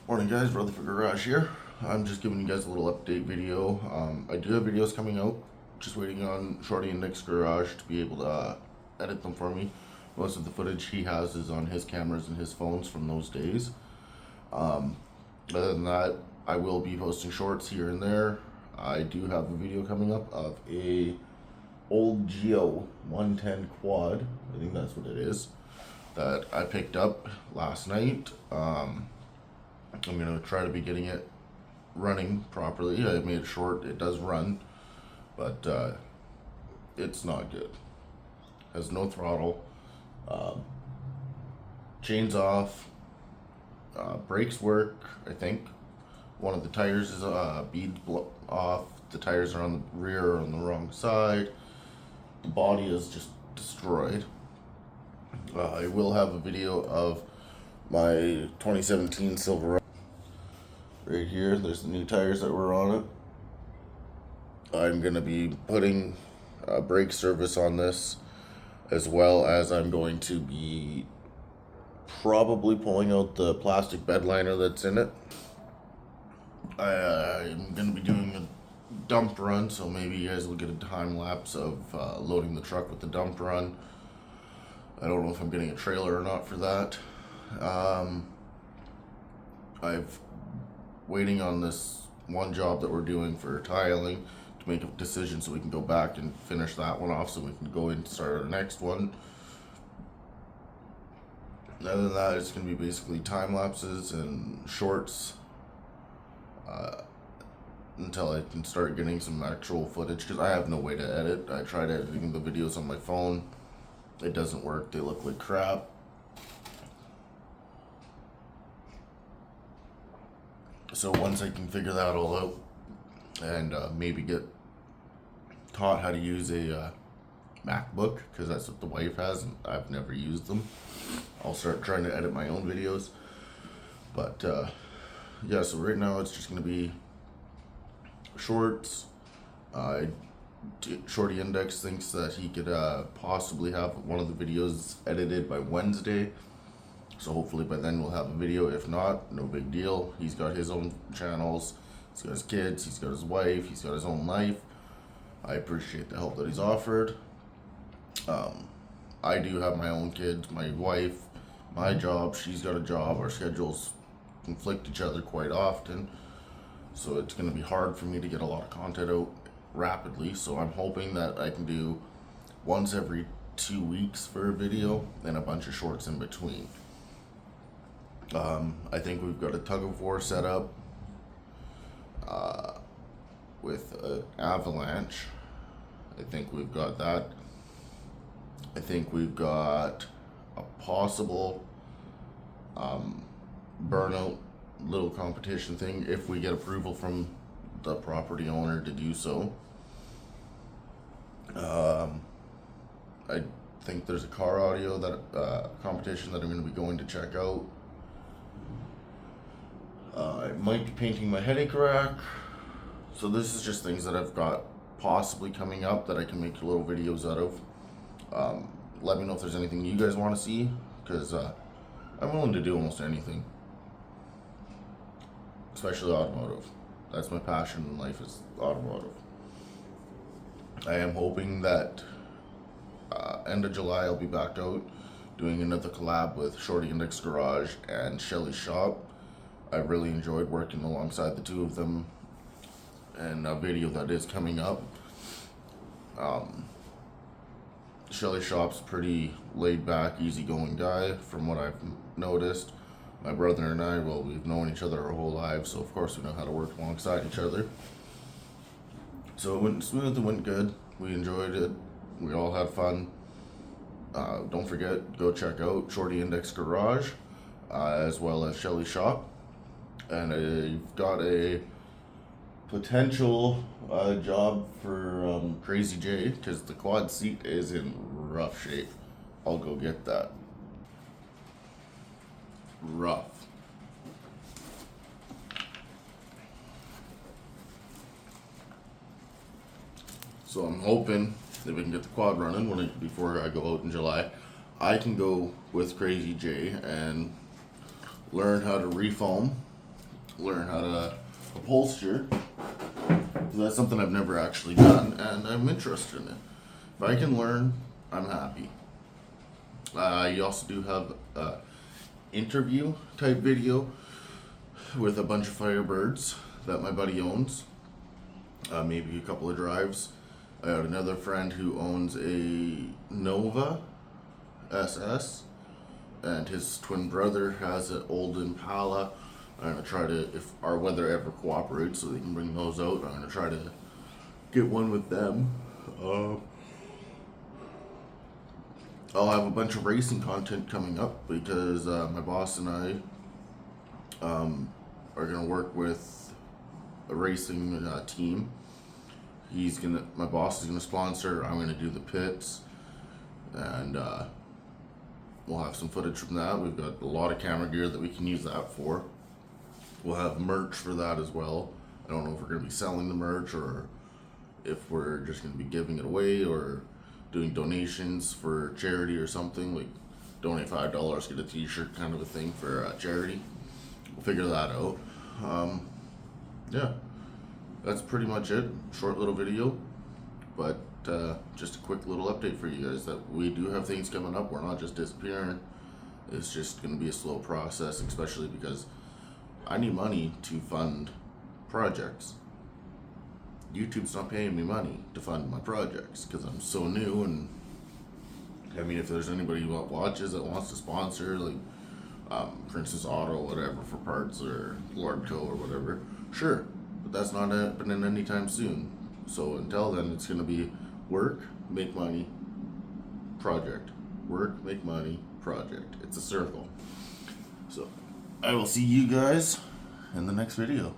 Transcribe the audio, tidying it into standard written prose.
Morning guys, Rutherford Garage here. I'm just giving you guys a little update video. I do have videos coming out, just waiting on Shorty and Nick's garage to be able to edit them for me. Most of the footage he has is on his cameras and his phones from those days. Other than that, I will be posting shorts here and there. I do have a video coming up of a old Geo 110 quad, I think that's what it is, that I picked up last night. I'm going to try to be getting it running properly. I made it short. It does run, but it's not good. Has no throttle. Chains off. Brakes work, I think. One of the tires is beads off. The tires are on the rear or on the wrong side. The body is just destroyed. I will have a video of my 2017 Silverado. Right here, there's the new tires that were on it. I'm going to be putting brake service on this, as well as I'm going to be probably pulling out the plastic bed liner that's in it. I'm going to be doing a dump run, so maybe you guys will get a time lapse of loading the truck with the dump run. I don't know if I'm getting a trailer or not for that. I've waiting on this one job that we're doing for tiling to make a decision so we can go back and finish that one off so we can go in and start our next one. Other than that, it's going to be basically time lapses and shorts until I can start getting some actual footage, because I have no way to edit. I tried editing the videos on my phone. It doesn't work. They look like crap. So once I can figure that all out and maybe get taught how to use a MacBook, because that's what the wife has and I've never used them, I'll start trying to edit my own videos. But yeah, so right now it's just going to be shorts. Shorty Index thinks that he could possibly have one of the videos edited by Wednesday. So hopefully by then we'll have a video. If not, no big deal. He's got his own channels. He's got his kids. He's got his wife. He's got his own life. I appreciate the help that he's offered. I do have my own kids, my wife, my job. She's got a job. Our schedules conflict each other quite often. So it's going to be hard for me to get a lot of content out rapidly. So I'm hoping that I can do once every 2 weeks for a video and a bunch of shorts in between. I think we've got a tug of war set up with an avalanche. I think we've got that. I think we've got a possible burnout little competition thing if we get approval from the property owner to do so. I think there's a car audio that competition that I'm going to be going to check out. I might be painting my headache rack. So this is just things that I've got possibly coming up that I can make little videos out of. Let me know if there's anything you guys want to see, because I'm willing to do almost anything, especially automotive. That's my passion in life, is automotive. I am hoping that end of July I'll be back out doing another collab with Shorty and Nick's Garage and Shelly's Shop. I really enjoyed working alongside the two of them, and a video that is coming up. Shelly's Shop's pretty laid back, easygoing guy from what I've noticed. My brother and I, well, we've known each other our whole lives, so of course we know how to work alongside each other. So it went smooth, it went good. We enjoyed it. We all had fun. Don't forget, go check out Shorty Index Garage, as well as Shelly's Shop. And I've got a potential job for Crazy J, because the quad seat is in rough shape. I'll go get that. Rough. So I'm hoping that we can get the quad running before I go out in July. I can go with Crazy J and learn how to refoam learn how to upholster. So that's something I've never actually done, and I'm interested in it. If I can learn, I'm happy. You also do have a interview type video with a bunch of Firebirds that my buddy owns. Maybe a couple of drives. I had another friend who owns a Nova SS, and his twin brother has an old Impala. I'm gonna try to, if our weather ever cooperates, so they can bring those out. I'm gonna try to get one with them. I'll have a bunch of racing content coming up because my boss and I are gonna work with a racing team. My boss is gonna sponsor. I'm gonna do the pits, and we'll have some footage from that. We've got a lot of camera gear that we can use that for. We'll have merch for that as well. I don't know if we're gonna be selling the merch or if we're just gonna be giving it away or doing donations for charity or something, like donate $5, get a t-shirt kind of a thing for charity. We'll figure that out. Yeah, that's pretty much it. Short little video, but just a quick little update for you guys that we do have things coming up. We're not just disappearing. It's just going to be a slow process, especially because I need money to fund projects. YouTube's not paying me money to fund my projects because I'm so new, and I mean, if there's anybody who watches that wants to sponsor, like for instance Auto, whatever, for parts, or Lordco or whatever, sure, but that's not happening anytime soon. So until then, it's going to be work, make money, project. Work, make money, project. It's a circle. So I will see you guys in the next video.